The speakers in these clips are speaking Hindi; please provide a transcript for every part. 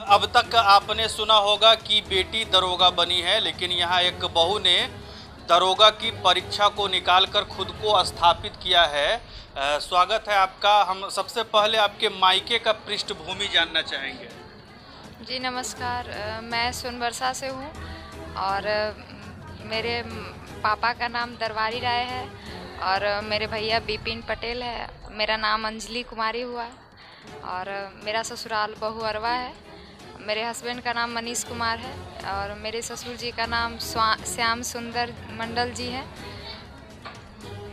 अब तक आपने सुना होगा कि बेटी दरोगा बनी है, लेकिन यहाँ एक बहू ने दरोगा की परीक्षा को निकालकर खुद को स्थापित किया है। स्वागत है आपका। हम सबसे पहले आपके मायके का पृष्ठभूमि जानना चाहेंगे। जी नमस्कार। मैं सोनबरसा से हूँ और मेरे पापा का नाम दरबारी राय है और मेरे भैया बिपिन पटेल है। मेरा नाम अंजलि कुमारी हुआ और मेरा ससुराल बहुअरवा है। मेरे हस्बैंड का नाम मनीष कुमार है और मेरे ससुर जी का नाम श्याम सुंदर मंडल जी है।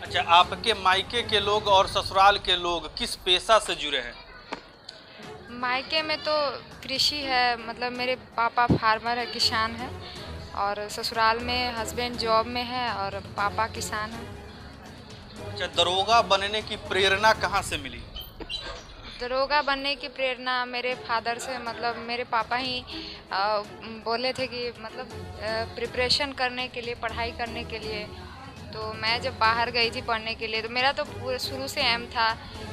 अच्छा, आपके मायके के लोग और ससुराल के लोग किस पेशा से जुड़े हैं? मायके में तो कृषि है, मतलब मेरे पापा फार्मर है, किसान है, और ससुराल में हस्बैंड जॉब में है और पापा किसान है। अच्छा, दरोगा बनने की प्रेरणा कहाँ से मिली? दरोगा बनने की प्रेरणा मेरे फादर से, मतलब मेरे पापा ही बोले थे कि मतलब प्रिपरेशन करने के लिए, पढ़ाई करने के लिए। तो मैं जब बाहर गई थी पढ़ने के लिए तो मेरा तो पूरे शुरू से एम था,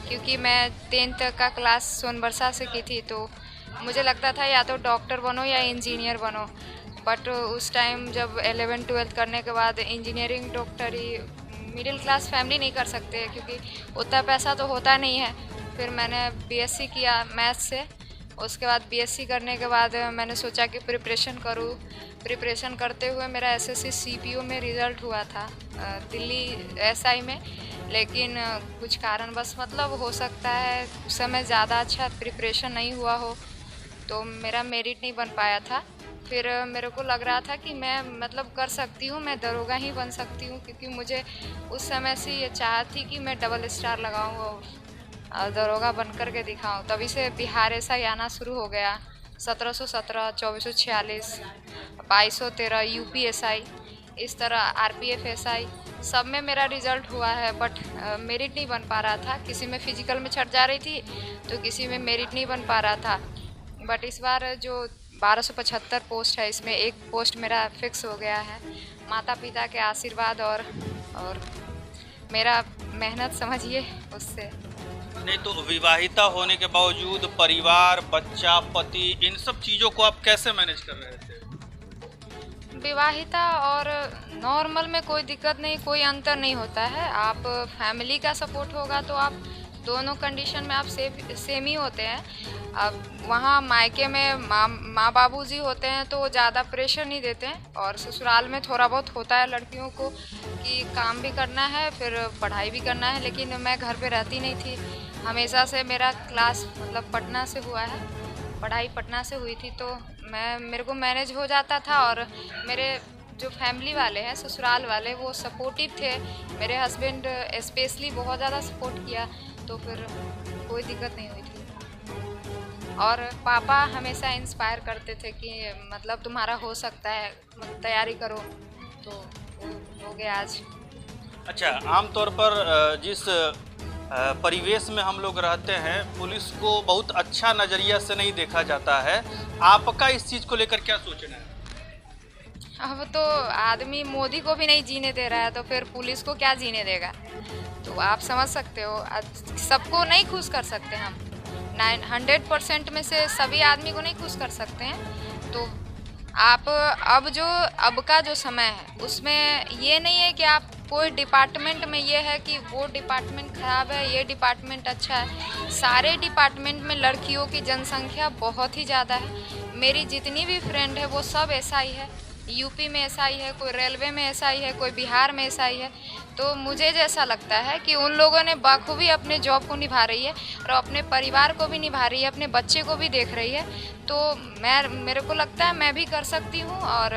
क्योंकि मैं 10th तक का क्लास सोनबरसा से की थी, तो मुझे लगता था या तो डॉक्टर बनो या इंजीनियर बनो। बट उस टाइम जब 11th 12th करने के बाद इंजीनियरिंग डॉक्टरी मिडिल क्लास फैमिली नहीं कर सकते, क्योंकि उतना पैसा तो होता नहीं है। फिर मैंने बीएससी किया मैथ्स से। उसके बाद बीएससी करने के बाद मैंने सोचा कि प्रिपरेशन करूँ। प्रिपरेशन करते हुए मेरा एसएससी सीपीओ में रिज़ल्ट हुआ था दिल्ली एसआई में, लेकिन कुछ कारणवश, मतलब हो सकता है उस समय ज़्यादा अच्छा प्रिपरेशन नहीं हुआ हो, तो मेरा मेरिट नहीं बन पाया था। फिर मेरे को लग रहा था कि मैं मतलब कर सकती हूँ, मैं दरोगा ही बन सकती हूँ, क्योंकि मुझे उस समय से ये चाह थी कि मैं डबल स्टार लगाऊँ और दरोगा बन कर के दिखाऊँ। तभी से बिहार एसआई आना शुरू हो गया। 1717, 2446, 2213 यूपी एसआई, इस तरह आरपीएफ एसआई, सब में मेरा रिज़ल्ट हुआ है। बट मेरिट नहीं बन पा रहा था। किसी में फिजिकल में छट जा रही थी तो किसी में मेरिट नहीं बन पा रहा था। बट इस बार जो 1275 पोस्ट है, इसमें एक पोस्ट मेरा फिक्स हो गया है, माता पिता के आशीर्वाद और मेरा मेहनत समझिए उससे। नहीं तो विवाहिता होने के बावजूद परिवार, बच्चा, पति, इन सब चीज़ों को आप कैसे मैनेज कर रहे थे? विवाहिता और नॉर्मल में कोई दिक्कत नहीं, कोई अंतर नहीं होता है। आप फैमिली का सपोर्ट होगा तो आप दोनों कंडीशन में आप सेम ही होते हैं। अब वहाँ मायके में माँ बाबूजी होते हैं तो वो ज़्यादा प्रेशर नहीं देते हैं, और ससुराल में थोड़ा बहुत होता है लड़कियों को कि काम भी करना है फिर पढ़ाई भी करना है। लेकिन मैं घर पे रहती नहीं थी। हमेशा से मेरा क्लास मतलब पटना से हुआ है, पढ़ाई पटना से हुई थी, तो मेरे को मैनेज हो जाता था। और मेरे जो फैमिली वाले हैं, ससुराल वाले, वो सपोर्टिव थे। मेरे हस्बैंड स्पेशली बहुत ज़्यादा सपोर्ट किया, तो फिर कोई दिक्कत नहीं हुई थी। और पापा हमेशा इंस्पायर करते थे कि मतलब तुम्हारा हो सकता है, तैयारी करो, तो हो गया आज। अच्छा, आमतौर पर जिस परिवेश में हम लोग रहते हैं, पुलिस को बहुत अच्छा नज़रिया से नहीं देखा जाता है। आपका इस चीज़ को लेकर क्या सोचना है? अब तो आदमी मोदी को भी नहीं जीने दे रहा है, तो फिर पुलिस को क्या जीने देगा? तो आप समझ सकते हो, सबको नहीं खुश कर सकते हम। 100% में से सभी आदमी को नहीं खुश कर सकते हैं। तो आप अब का जो समय है उसमें ये नहीं है कि आप कोई डिपार्टमेंट में ये है कि वो डिपार्टमेंट ख़राब है, ये डिपार्टमेंट अच्छा है। सारे डिपार्टमेंट में लड़कियों की जनसंख्या बहुत ही ज़्यादा है। मेरी जितनी भी फ्रेंड है वो सब एसआई है। यूपी में एसआई है, कोई रेलवे में एसआई है, कोई बिहार में एसआई है। तो मुझे जैसा लगता है कि उन लोगों ने बखूबी अपने जॉब को निभा रही है और अपने परिवार को भी निभा रही है, अपने बच्चे को भी देख रही है। तो मेरे को लगता है मैं भी कर सकती हूँ। और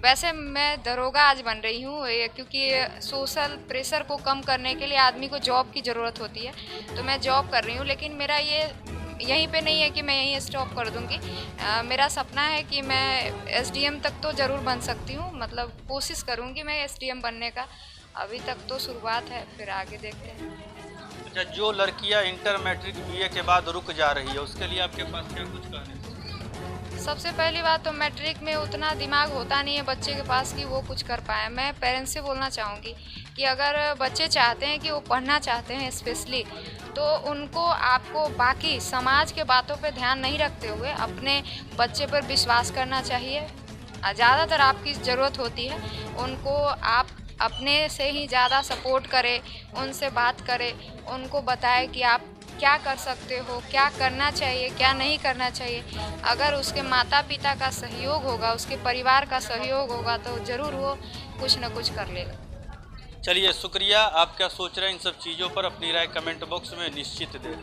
वैसे मैं दरोगा आज बन रही हूँ क्योंकि सोशल प्रेशर को कम करने के लिए आदमी को जॉब की ज़रूरत होती है, तो मैं जॉब कर रही हूँ। लेकिन मेरा ये यहीं पे नहीं है कि मैं यहीं स्टॉप कर दूँगी। मेरा सपना है कि मैं एसडीएम तक तो ज़रूर बन सकती हूँ, मतलब कोशिश करूँगी मैं एसडीएम बनने का। अभी तक तो शुरुआत है, फिर आगे देखते हैं। अच्छा, जो लड़कियां इंटर मैट्रिक बीए के बाद रुक जा रही है, उसके लिए आपके पास क्या कुछ कहने? सबसे पहली बात तो मैट्रिक में उतना दिमाग होता नहीं है बच्चे के पास कि वो कुछ कर पाए। मैं पेरेंट्स से बोलना चाहूँगी कि अगर बच्चे चाहते हैं कि वो पढ़ना चाहते हैं स्पेशली, तो उनको आपको बाकी समाज के बातों पे ध्यान नहीं रखते हुए अपने बच्चे पर विश्वास करना चाहिए। ज़्यादातर आपकी ज़रूरत होती है, उनको आप अपने से ही ज़्यादा सपोर्ट करें, उनसे बात करें, उनको बताएं कि आप क्या कर सकते हो, क्या करना चाहिए, क्या नहीं करना चाहिए। अगर उसके माता पिता का सहयोग होगा, उसके परिवार का सहयोग होगा तो ज़रूर वो कुछ न कुछ कर लेगा। चलिए शुक्रिया। आप क्या सोच रहे हैं इन सब चीज़ों पर अपनी राय कमेंट बॉक्स में निश्चित दें।